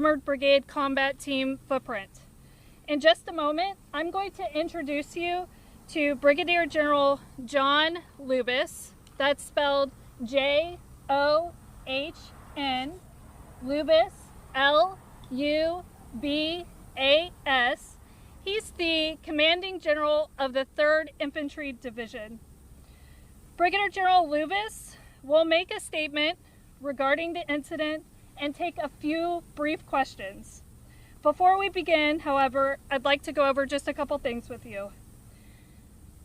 Armored Brigade Combat Team footprint. In just a moment, I'm going to introduce you to Brigadier General John Lubis. That's spelled J-O-H-N, Lubis, L-U-B-A-S. He's the Commanding General of the 3rd Infantry Division. Brigadier General Lubis will make a statement regarding the incident and take a few brief questions. Before we begin, however, I'd like to go over just a couple things with you.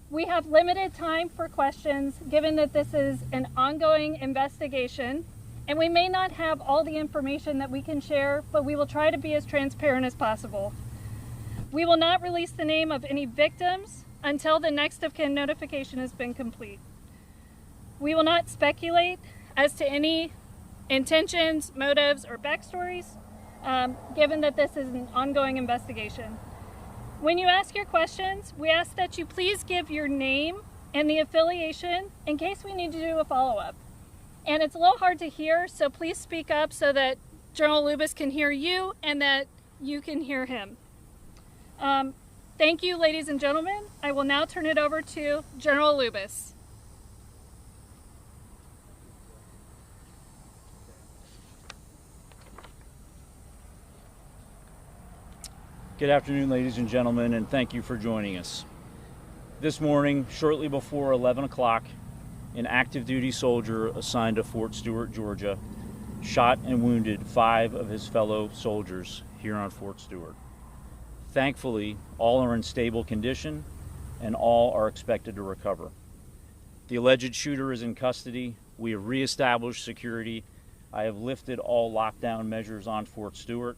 We have limited time for questions given that this is an ongoing investigation, and we may not have all the information that we can share, but we will try to be as transparent as possible. We will not release the name of any victims until the next of kin notification has been complete. We will not speculate as to any intentions, motives, or backstories, given that this is an ongoing investigation. When you ask your questions, we ask that you please give your name and the affiliation in case we need to do a follow-up. And it's a little hard to hear, so please speak up so that General Lubis can hear you and that you can hear him. Thank you, ladies and gentlemen. I will now turn it over to General Lubis. Good afternoon, ladies and gentlemen, and thank you for joining us. This morning, shortly before 11 o'clock, an active duty soldier assigned to Fort Stewart, Georgia, shot and wounded 5 of his fellow soldiers here on Fort Stewart. Thankfully, all are in stable condition and all are expected to recover. The alleged shooter is in custody. We have reestablished security. I have lifted all lockdown measures on Fort Stewart,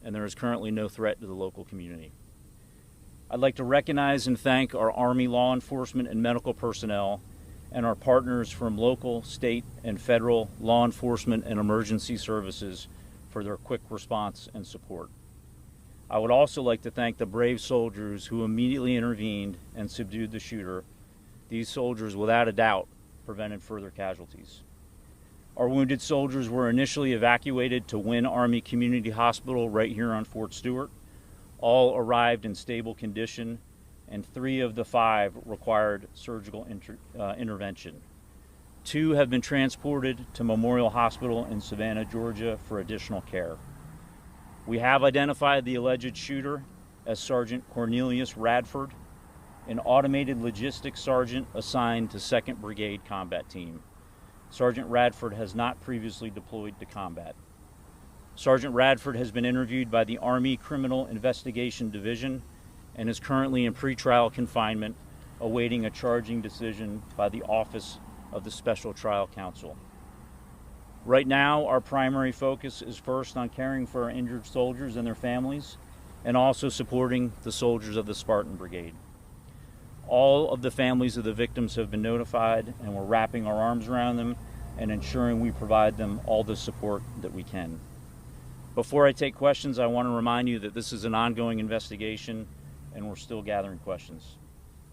and there is currently no threat to the local community. I'd like to recognize and thank our Army law enforcement and medical personnel and our partners from local, state, and federal law enforcement and emergency services for their quick response and support. I would also like to thank the brave soldiers who immediately intervened and subdued the shooter. These soldiers, without a doubt, prevented further casualties. Our wounded soldiers were initially evacuated to Wynn Army Community Hospital right here on Fort Stewart. All arrived in stable condition, and 3 of the 5 required surgical intervention. 2 have been transported to Memorial Hospital in Savannah, Georgia for additional care. We have identified the alleged shooter as Sergeant Cornelius Radford, an automated logistics sergeant assigned to 2nd Brigade Combat Team. Sergeant Radford has not previously deployed to combat. Sergeant Radford has been interviewed by the Army Criminal Investigation Division and is currently in pretrial confinement, awaiting a charging decision by the Office of the Special Trial Counsel. Right now, our primary focus is first on caring for our injured soldiers and their families, and also supporting the soldiers of the Spartan Brigade. All of the families of the victims have been notified, and we're wrapping our arms around them and ensuring we provide them all the support that we can. Before I take questions, I want to remind you that this is an ongoing investigation and we're still gathering questions.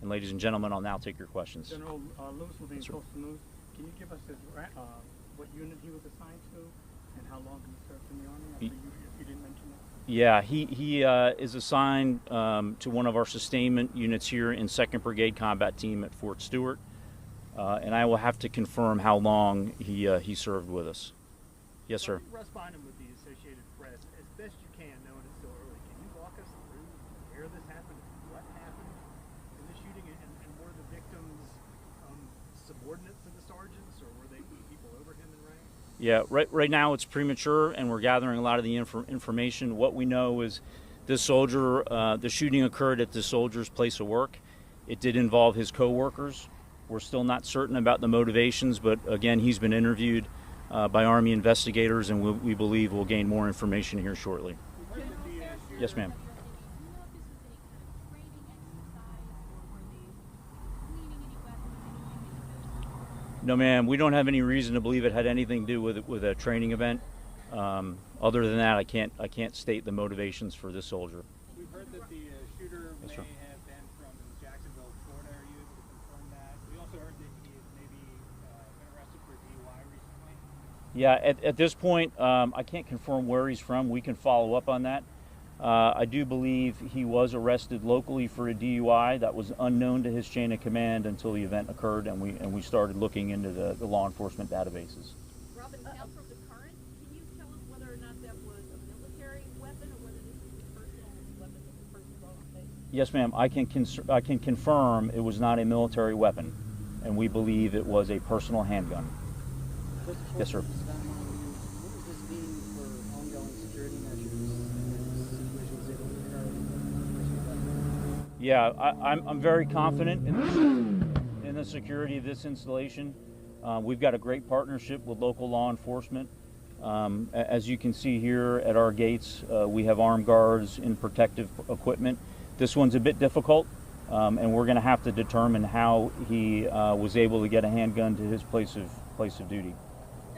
And ladies and gentlemen, I'll now take your questions. General Lewis will be in Post News. Can you give us what unit he was assigned to and how long he served in the Army? If you didn't mention that. Yeah, he is assigned to one of our sustainment units here in 2nd Brigade Combat Team at Fort Stewart, and I will have to confirm how long he served with us. Yes, sir. Russ Bynum with the Associated Press. As best you can, knowing it's still early, can you walk us through where this happened, what happened in the shooting, and were the victims subordinates to the sergeants, or were they people over him in rank? Yeah, right now it's premature, and we're gathering a lot of the information. What we know is this soldier, the shooting occurred at the soldier's place of work. It did involve his co-workers. We're still not certain about the motivations, but again, he's been interviewed by Army investigators, and we believe we'll gain more information here shortly. Yes, ma'am. No, ma'am. We don't have any reason to believe it had anything to do with a training event. Other than that, I can't state the motivations for this soldier. We've heard that the shooter Yes, may sir. have been from the Jacksonville, Florida area. You confirm that. We also heard that he has maybe been arrested for DUI recently. Yeah, at this point, I can't confirm where he's from. We can follow up on that. I do believe he was arrested locally for a DUI that was unknown to his chain of command until the event occurred, and we started looking into the law enforcement databases. Robin, now from the current, can you tell us whether or not that was a military weapon or whether this was a personal weapon that the person brought on base? Yes, ma'am. I can confirm it was not a military weapon, and we believe it was a personal handgun. Yes, sir. What does this mean for ongoing security measures in situations that occur? Yeah, I'm very confident in the security of this installation. We've got a great partnership with local law enforcement. As you can see here at our gates, we have armed guards in protective equipment. This one's a bit difficult, and we're going to have to determine how he was able to get a handgun to his place of duty.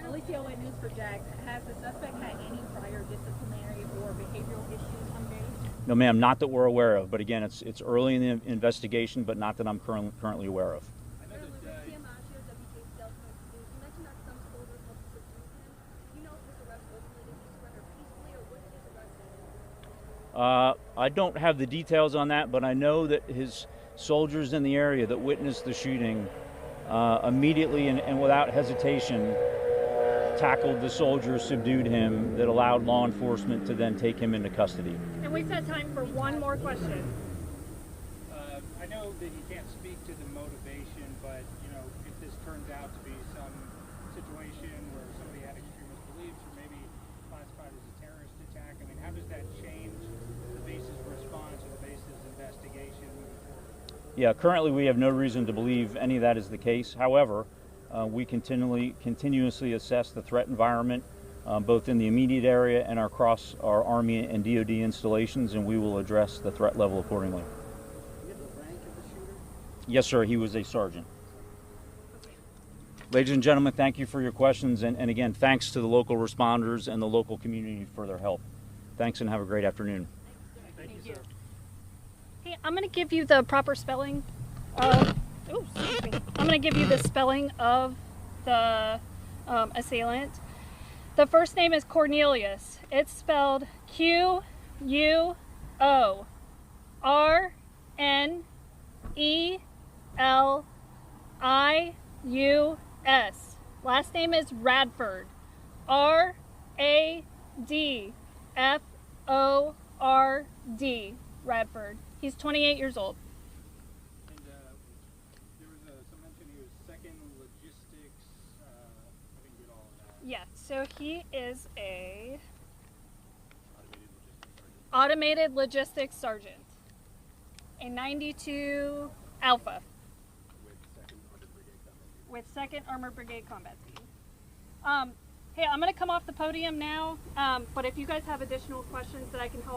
Alicia News for Jack. Has the suspect had any prior disciplinary or behavioral issues on base? No, ma'am, not that we're aware of. But again, it's early in the investigation, but not that I'm currently aware of. I don't have the details on that, but I know that his soldiers in the area that witnessed the shooting immediately and without hesitation tackled the soldier, subdued him, that allowed law enforcement to then take him into custody. And we've got time for one more question. I know that you can't speak to the motivation, but if this turns out to be some situation where somebody had extremist beliefs or maybe classified as a terrorist attack, I mean, how does that change the base's response or the base's investigation moving forward? Yeah, currently we have no reason to believe any of that is the case. However, we continuously assess the threat environment, both in the immediate area and across our Army and DoD installations, and we will address the threat level accordingly. Do you have the rank of the shooter? Yes, sir. He was a sergeant. Ladies and gentlemen, thank you for your questions, and again, thanks to the local responders and the local community for their help. Thanks, and have a great afternoon. Thank you, sir. Hey, I'm going to give you the proper spelling of, I'm going to give you the spelling of the assailant. The first name is Cornelius. It's spelled Q-U-O-R-N-E-L-I-U-S. Last name is Radford. R-A-D-F-O-R-D. Radford. He's 28 years old. And there was some mention he was second logistics. I didn't get all of that. Yeah, so he is a automated logistics sergeant, a 92 Alpha with 2nd Armored Brigade Combat Team. Hey, I'm going to come off the podium now, but if you guys have additional questions that I can help